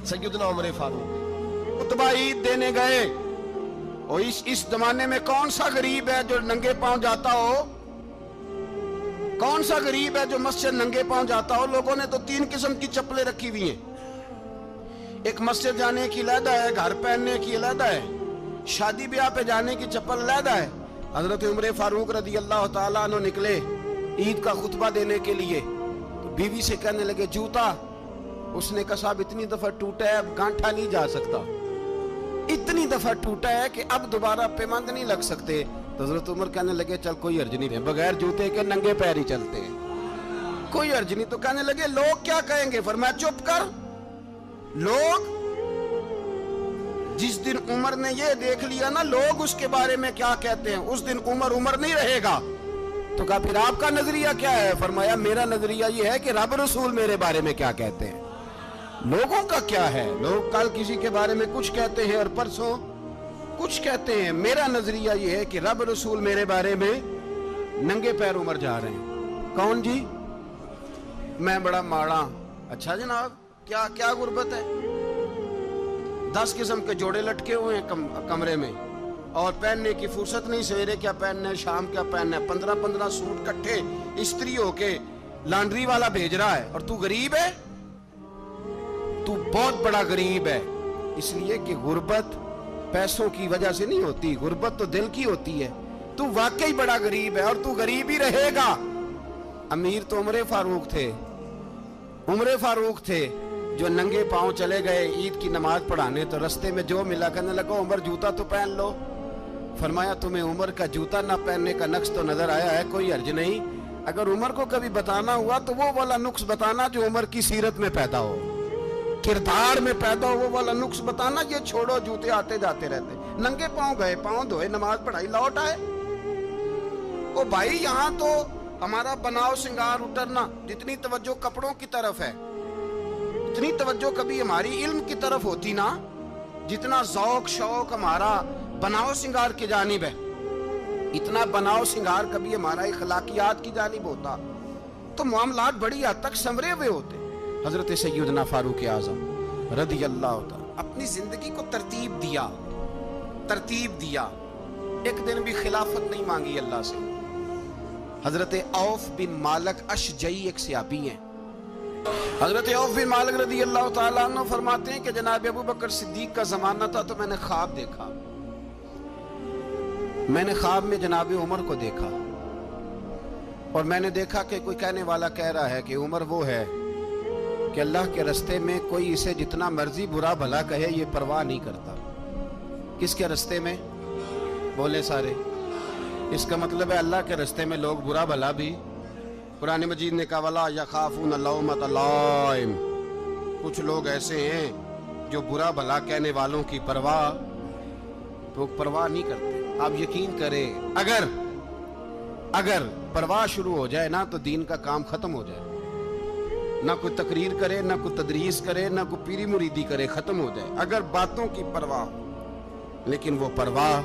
सैयदना उमर फारूक खुतबा ईद देने गए, और इस जमाने में कौन सा गरीब है जो नंगे पांव जाता हो? कौन सा गरीब है जो मस्जिद नंगे पांव जाता हो? लोगों ने तो 3 किस्म की चप्पलें रखी हुई हैं। एक मस्जिद जाने की अलहदा है, घर पहनने की अलहदा है, शादी ब्याह पे जाने की चप्पल अलहदा है। हजरत उमर फारूक रदी अल्लाह ताला अन्हु निकले ईद का खुतबा देने के लिए, तो बीवी से कहने लगे जूता। उसने कहा साहब इतनी दफा टूटा है अब गांठा नहीं जा सकता, इतनी दफा टूटा है कि अब दोबारा पेमंद नहीं लग सकते। तो हजरत उमर कहने लगे चल कोई अर्ज नहीं है, बगैर जूते के नंगे पैर ही चलते हैं, कोई अर्ज नहीं। तो कहने लगे लोग क्या कहेंगे? फरमाया चुप कर। लोग, जिस दिन उमर ने ये देख लिया ना लोग उसके बारे में क्या कहते हैं, उस दिन उमर उमर नहीं रहेगा। तो कहा फिर आपका नजरिया क्या है? फरमाया मेरा नजरिया ये है कि रब रसूल मेरे बारे में क्या कहते हैं। लोगों का क्या है? लोग कल किसी के बारे में कुछ कहते हैं और परसों कुछ कहते हैं। मेरा नजरिया ये है कि रब रसूल मेरे बारे में नंगे पैर उमर जा रहे हैं। कौन जी? मैं बड़ा माड़ा। अच्छा जनाब, क्या क्या गुर्बत है? 10 किस्म के जोड़े लटके हुए हैं कमरे में, और पहनने की फुर्सत नहीं। सवेरे क्या पहनना है, शाम क्या पहनना है, 15-15 सूट इकट्ठे इस्त्री होके लॉन्ड्री वाला भेज रहा है, और तू गरीब है। तू बहुत बड़ा गरीब है, इसलिए कि गुर्बत पैसों की वजह से नहीं होती, गुर्बत तो दिल की होती है। तू वाकई बड़ा गरीब है, और तू गरीब ही रहेगा। अमीर तो उमर फारूक थे, उमर फारूक थे जो नंगे पांव चले गए ईद की नमाज पढ़ाने। तो रस्ते में जो मिला कहने लगा उमर जूता तो पहन लो। फरमाया तुम्हें उमर का जूता ना पहनने का नक्श तो नजर आया है, कोई अर्ज नहीं। अगर उमर को कभी बताना हुआ तो वो वाला नुक्स बताना जो उमर की सीरत में पैदा हो, किरदार में पैदा हो, वो वाला नुक्स बताना। ये छोड़ो, जूते आते जाते रहते। नंगे पांव गए, पांव धोए, नमाज पढ़ाई, लौट आए। ओ भाई, यहाँ तो हमारा बनाव सिंगार उतरना, जितनी तवज्जो कपड़ों की तरफ है इतनी तवज्जो कभी हमारी इल्म की तरफ होती ना। जितना ज़ौक शौक हमारा बनाव सिंगार की जानिब है, इतना बनाव सिंगार कभी हमारा इखलाकियात की जानिब होता तो मामलात बड़ी हद तक संवरे हुए होते। हजरत सैयदना फारूक आज़म रदी अल्लाह ताला अपनी जिंदगी को तरतीब दिया। एक दिन भी खिलाफत नहीं मांगी अल्लाह से। हजरत औफ बिन मालिक अशजई एक सहाबी हैं। हजरत औफ बिन मालिक रदी अल्लाह ताला अन्हु फरमाते हैं कि जनाब अबू बकर सिद्दीक का जमाना था, तो मैंने ख्वाब देखा। मैंने ख्वाब में जनाब उमर को देखा, और मैंने देखा कि कोई कहने वाला कह रहा है कि उमर वो है कि अल्लाह के रास्ते में कोई इसे जितना मर्जी बुरा भला कहे ये परवाह नहीं करता। किसके रास्ते में? बोले सारे। इसका मतलब है अल्लाह के रास्ते में लोग बुरा भला भी। कुरान मजीद ने कहा वला यखाफून लौमत लाइम, कुछ लोग ऐसे हैं जो बुरा भला कहने वालों की परवाह नहीं करते। आप यकीन करें, अगर परवाह शुरू हो जाए ना तो दीन का काम खत्म हो जाए। ना कोई तकरीर करे, ना कोई तदरीस करे, ना कोई पीरी मुरीदी करे, खत्म हो जाए अगर बातों की परवाह हो। लेकिन वो परवाह,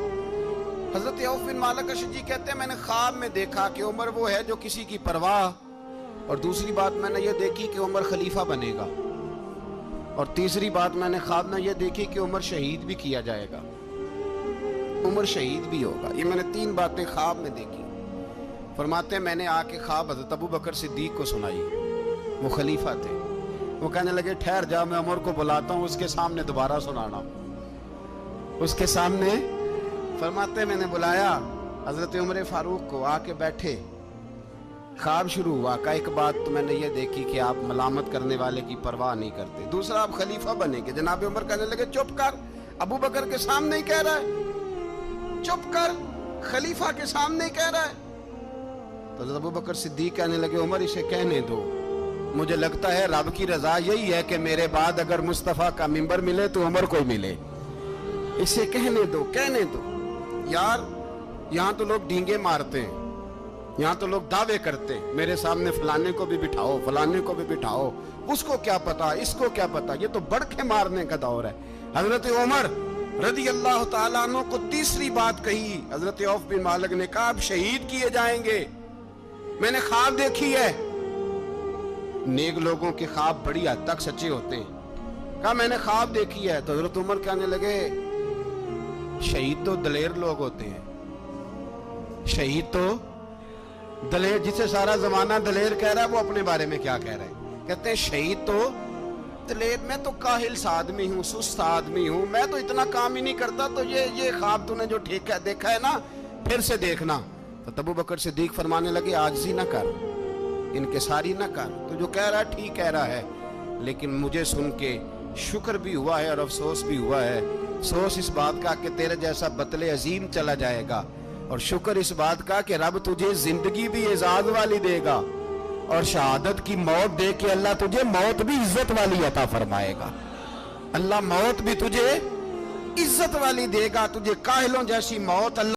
हजरत औफ बिन मालिक अशजी कहते हैं मैंने ख्वाब में देखा कि उमर वो है जो किसी की परवाह, और दूसरी बात मैंने ये देखी कि उमर खलीफा बनेगा, और तीसरी बात मैंने ख्वाब में ये देखी कि उमर शहीद भी किया जाएगा, उमर शहीद भी होगा। ये मैंने 3 बातें ख्वाब में देखी। फरमाते हैं मैंने आके ख्वाब हजरत अबू बकर सिद्दीक को सुनाई, वो खलीफा थे। वो कहने लगे ठहर जा, मैं उमर को बुलाता हूँ, उसके सामने दोबारा सुनाना। उसके सामने फरमाते मैंने बुलाया हजरत उमर फारूक को, आके बैठे। ख्वाब शुरू हुआ का एक बात तो मैंने ये देखी कि आप मलामत करने वाले की परवाह नहीं करते, दूसरा आप खलीफा बनेंगे। जनाब उमर कहने लगे चुप कर, अबू बकर के सामने ही कह रहा है, चुप कर, खलीफा के सामने ही कह रहा है। तो अबू बकर सिद्दीक कहने लगे उमर इसे कहने दो, मुझे लगता है रब की रजा यही है कि मेरे बाद अगर मुस्तफा का मिंबर मिले तो उमर को मिले, इसे कहने दो, कहने दो। यार यहाँ तो लोग डींगे मारते हैं, यहाँ तो लोग दावे करते हैं, मेरे सामने फलाने को भी बिठाओ, फलाने को भी बिठाओ, उसको क्या पता, इसको क्या पता। ये तो बड़के मारने का दौर है। हजरत उमर रदी अल्लाह ताला अन्हु को तीसरी बात कही। हजरत औफ बिन मालिक ने कहा आप शहीद किए जाएंगे, मैंने ख्वाब देखी है। नेक लोगों के ख्वाब बड़ी हद तक सच्चे होते हैं। کہا میں نے خواب دیکھی ہے. تو حضرت عمر کہنے لگے شہید تو دلیر لوگ ہوتے ہیں, شہید تو دلیر, جسے سارا زمانہ دلیر کہہ رہا ہے وہ اپنے بارے میں کیا کہہ رہا ہے؟ کہتے ہیں شہید تو دلیر, میں تو کاہل سا آدمی ہوں, سست آدمی ہوں, میں تو اتنا کام ہی نہیں کرتا, تو یہ خواب تو نے جو دیکھا ہے نا پھر سے دیکھنا. تو ابو بکر صدیق فرمانے لگے عاجزی نہ کر, انکساری نہ کر, تو جو کہہ رہا ہے ٹھیک کہہ رہا ہے, لیکن مجھے سن کے شکر بھی ہوا ہے اور افسوس بھی ہوا ہے. افسوس اس بات کا کہ تیرے جیسا بطل عظیم چلا جائے گا, اور شکر اس بات کا کہ رب تجھے زندگی بھی اعزاز والی دے گا, اور شہادت کی موت دے کے اللہ تجھے موت بھی عزت والی عطا فرمائے گا. اللہ موت بھی تجھے عزت والی دے گا, تجھے کاہلوں جیسی موت اللہ